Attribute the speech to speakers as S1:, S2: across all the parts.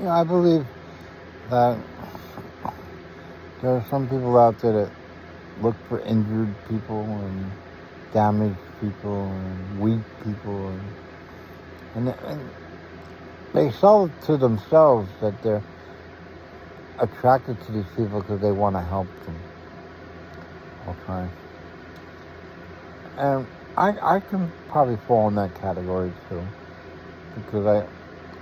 S1: I believe that there are some people out there that look for injured people and damaged people and weak people, and they sell it to themselves that they're attracted to these people because they want to help them. Okay. And I can probably fall in that category too, because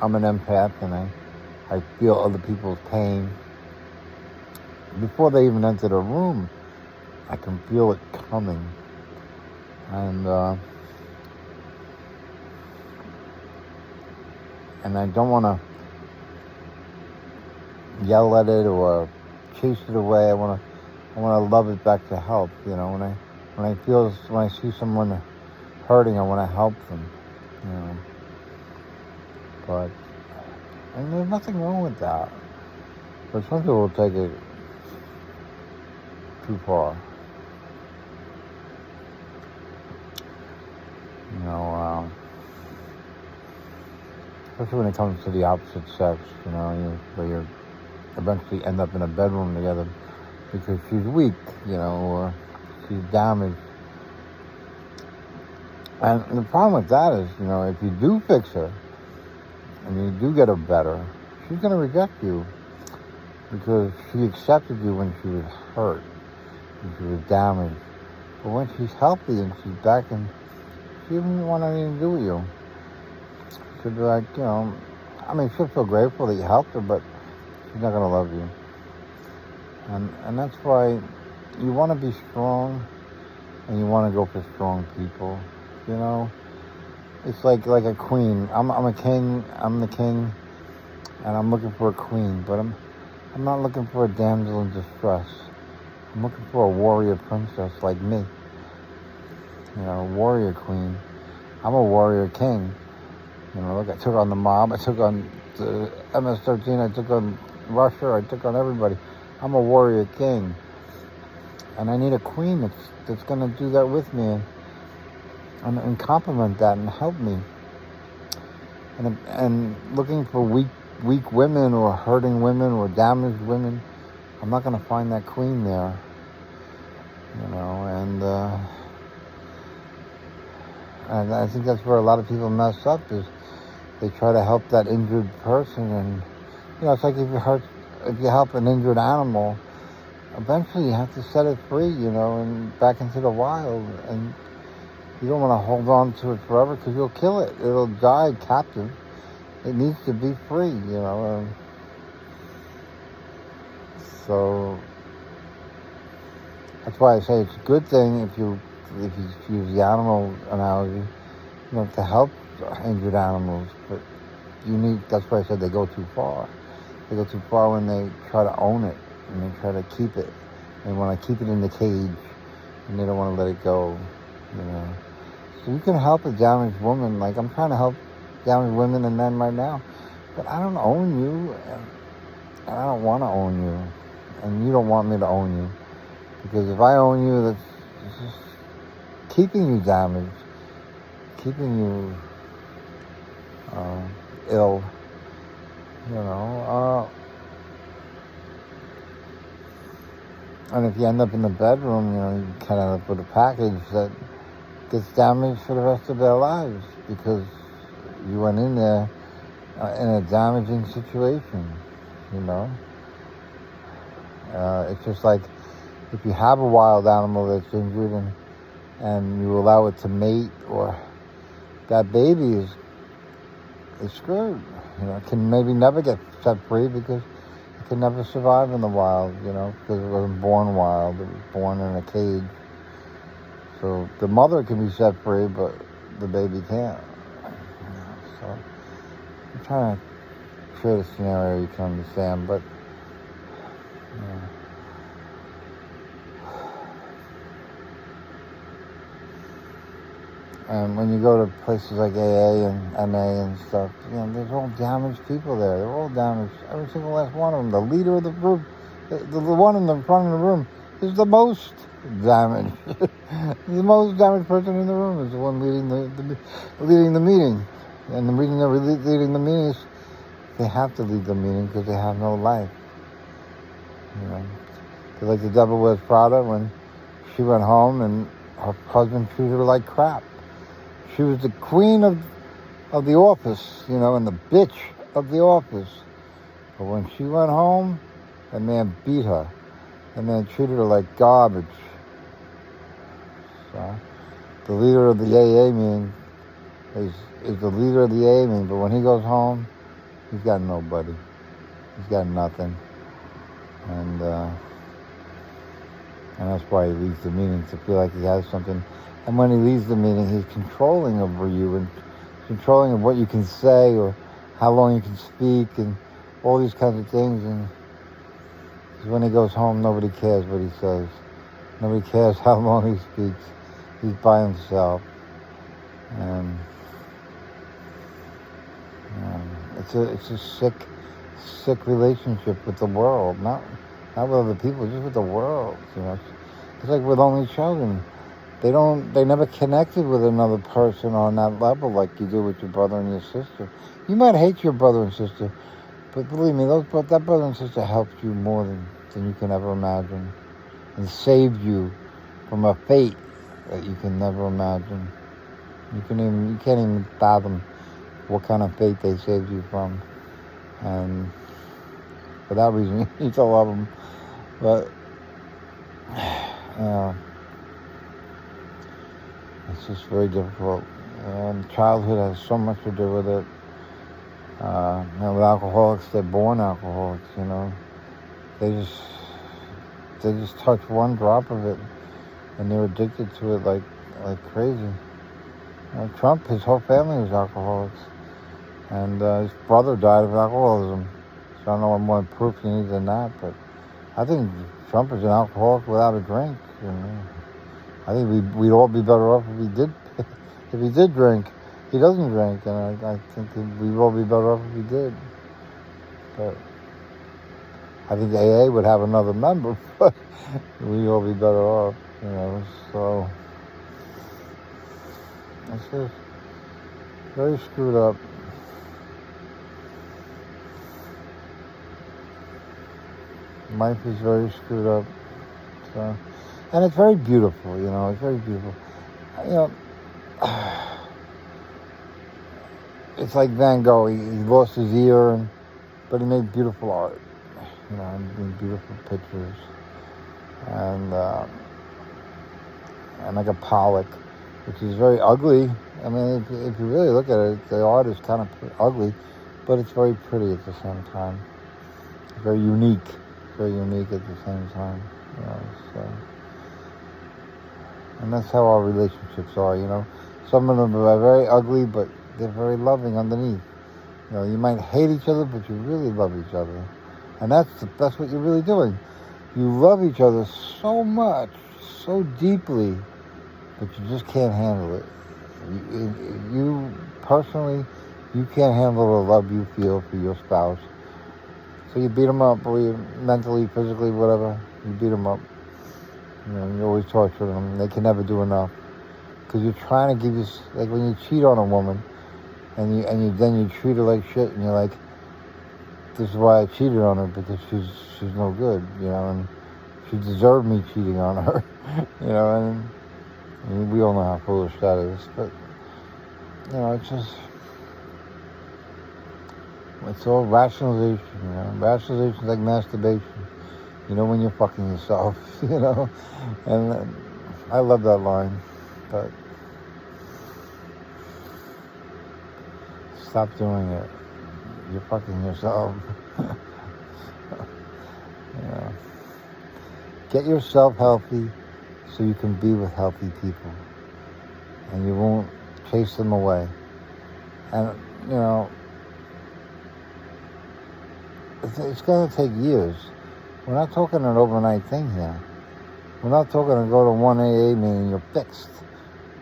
S1: I'm an empath and I feel other people's pain. Before they even enter the room, I can feel it coming. And I don't want to yell at it or chase it away. I want to love it back to help. When I see someone hurting, I want to help them. But there's nothing wrong with that. But some people will take it too far. Especially when it comes to the opposite sex, where you eventually end up in a bedroom together because she's weak, or she's damaged. And the problem with that is, if you do fix her and you do get her better, she's going to reject you because she accepted you when she was hurt, when she was damaged. But when she's healthy and she's back, and she doesn't want anything to do with you. She'll be like, she'll feel grateful that you helped her, but she's not going to love you. And that's why you want to be strong, and you want to go for strong people. It's like a queen. I'm a king. I'm the king, and I'm looking for a queen. But I'm not looking for a damsel in distress. I'm looking for a warrior princess like me. A warrior queen. I'm a warrior king. Look, I took on the mob. I took on the MS-13. I took on Russia. I took on everybody. I'm a warrior king. And I need a queen that's going to do that with me and complement that and help me. And looking for weak women or hurting women or damaged women, I'm not going to find that queen there. And I think that's where a lot of people mess up, is they try to help that injured person, and it's like if you help an injured animal, eventually you have to set it free, and back into the wild, and you don't want to hold on to it forever because you'll kill it. It'll die captive. It needs to be free, So that's why I say it's a good thing if you use the animal analogy, to help injured animals, but that's why I said they go too far. They go too far when they try to own it, and they try to keep it. They want to keep it in the cage, and they don't want to let it go, So you can help a damaged woman. Like, I'm trying to help damaged women and men right now, but I don't own you, and I don't want to own you, and you don't want me to own you, because if I own you, that's just keeping you damaged, keeping you ill, and if you end up in the bedroom, you kind of end up with a package that gets damaged for the rest of their lives because you went in there in a damaging situation, It's just like if you have a wild animal that's injured and you allow it to mate, or that baby is screwed. It can maybe never get set free because it can never survive in the wild, because it wasn't born wild. It was born in a cage. So the mother can be set free, but the baby can't. So I'm trying to create a scenario you can understand, but and when you go to places like AA and MA and stuff, there's all damaged people there. They're all damaged. Every single last one of them. The leader of the group, the one in the front of the room, is the most damaged. The most damaged person in the room is the one leading the meeting. And the reason they're leading the meeting is they have to leave the meeting because they have no life. You know, 'cause like the Devil Wears Prada, when she went home and her husband treated her like crap. She was the queen of the office, you know, and the bitch of the office. But when she went home, that man beat her. That man treated her like garbage. So, the leader of the AA meeting is the leader of the AA meeting, but when he goes home, he's got nobody. He's got nothing. And that's why he leaves the meeting, to feel like he has something. And when he leaves the meeting, he's controlling over you and controlling of what you can say or how long you can speak and all these kinds of things. And 'cause when he goes home, nobody cares what he says. Nobody cares how long he speaks. He's by himself. And it's a sick relationship with the world. Not with other people, just with the world. You know, it's like with only children. They never connected with another person on that level like you do with your brother and your sister. You might hate your brother and sister, but believe me, that brother and sister helped you more than you can ever imagine, and saved you from a fate that you can never imagine. You can't even fathom what kind of fate they saved you from, and for that reason, you need to love them. But it's just very difficult. And childhood has so much to do with it. With alcoholics, they're born alcoholics. You know, they just touch one drop of it, and they're addicted to it like crazy. You know, Trump, his whole family was alcoholics, and his brother died of alcoholism. So I don't know what more proof you need than that, but I think Trump is an alcoholic without a drink. You know? I think we'd all be better off if he did drink. He doesn't drink, and I think we'd all be better off if he did. But I think AA would have another member, but we'd all be better off, you know. So it's just very screwed up. Life is very screwed up. So, and it's very beautiful, you know. It's very beautiful. You know, it's like Van Gogh. He lost his ear, but he made beautiful art. You know, he made beautiful pictures. And like a Pollock, which is very ugly. I mean, if you really look at it, the art is kind of ugly, but it's very pretty at the same time. It's very unique at the same time. You know, so. And that's how our relationships are, you know. Some of them are very ugly, but they're very loving underneath. You know, you might hate each other, but you really love each other. And that's what you're really doing. You love each other so much, so deeply, but you just can't handle it. You personally, you can't handle the love you feel for your spouse. So you beat them up, or you mentally, physically, whatever, you beat them up. You know, you always torture them. They can never do enough. Because you're trying to give you, like when you cheat on a woman, and then you treat her like shit, and you're like, this is why I cheated on her, because she's no good, you know, and she deserved me cheating on her, you know, and we all know how foolish that is, but, you know, it's all rationalization, you know. Rationalization is like masturbation. You know, when you're fucking yourself, you know. And I love that line, but stop doing it. You're fucking yourself. Yeah. Get yourself healthy so you can be with healthy people. And you won't chase them away. And, you know, it's going to take years. We're not talking an overnight thing here. We're not talking to go to one AA meeting and you're fixed.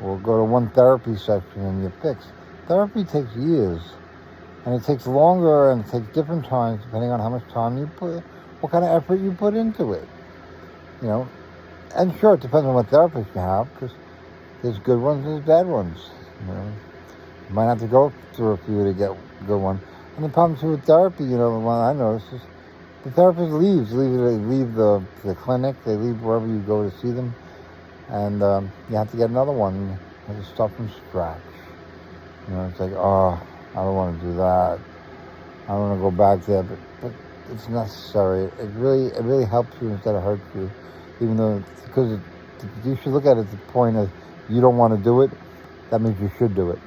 S1: Or go to one therapy session and you're fixed. Therapy takes years. And it takes longer and it takes different times depending on how much time you put, what kind of effort you put into it. You know? And sure, it depends on what therapist you have, because there's good ones and there's bad ones. You know? You might have to go through a few to get a good one. And the problem too with therapy, the one I noticed is the therapist leave the clinic, they leave wherever you go to see them, and you have to get another one. You have to start from scratch. It's like, oh, I don't want to do that. I don't want to go back there, but it's necessary. It really helps you instead of hurts you, even though because you should look at it at the point of you don't want to do it. That means you should do it.